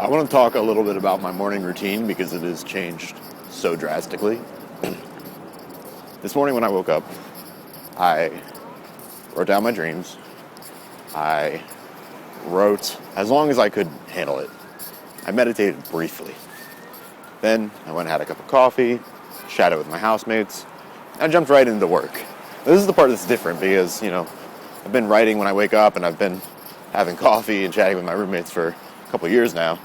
I want to talk a little bit about my morning routine because it has changed so drastically. This morning when I woke up, I wrote down my dreams. I wrote as long as I could handle it. I meditated briefly. Then I went and had a cup of coffee, chatted with my housemates, and I jumped right into work. This is the part that's different because, I've been writing when I wake up and I've been having coffee and chatting with my roommates for a couple of years now.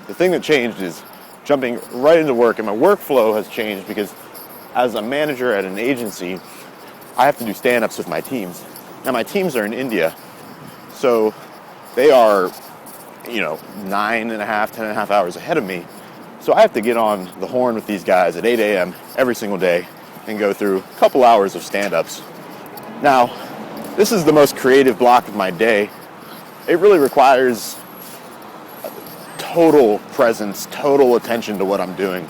The thing that changed is jumping right into work, and my workflow has changed because as a manager at an agency, I have to do stand-ups with my teams. Now my teams are in India, so they are, 9.5, 10.5 hours ahead of me. So I have to get on the horn with these guys at 8 a.m. every single day and go through a couple hours of stand-ups. Now, this is the most creative block of my day. It really requires total presence, total attention to what I'm doing.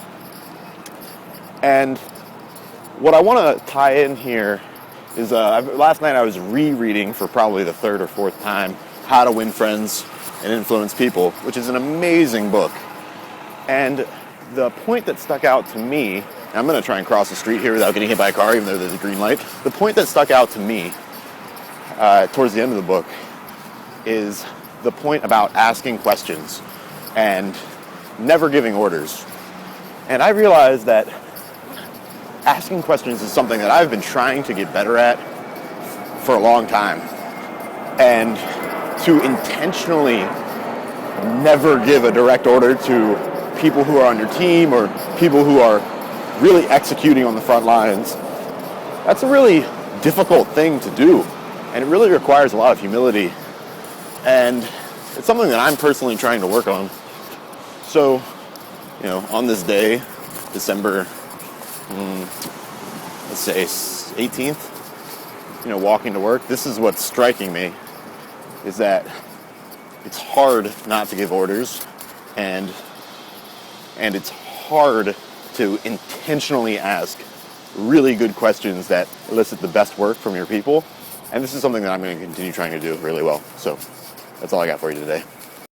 And what I want to tie in here is, last night I was rereading for probably the third or fourth time How to Win Friends and Influence People, which is an amazing book. And the point that stuck out to me, and I'm going to try and cross the street here without getting hit by a car, even though there's a green light. The point that stuck out to me towards the end of the book is the point about asking questions and never giving orders. And I realized that asking questions is something that I've been trying to get better at for a long time. And to intentionally never give a direct order to people who are on your team or people who are really executing on the front lines, that's a really difficult thing to do. And it really requires a lot of humility. And it's something that I'm personally trying to work on. So, on this day, December, let's say 18th, walking to work, this is what's striking me, is that it's hard not to give orders, and it's hard to intentionally ask really good questions that elicit the best work from your people. And this is something that I'm going to continue trying to do really well. So that's all I got for you today.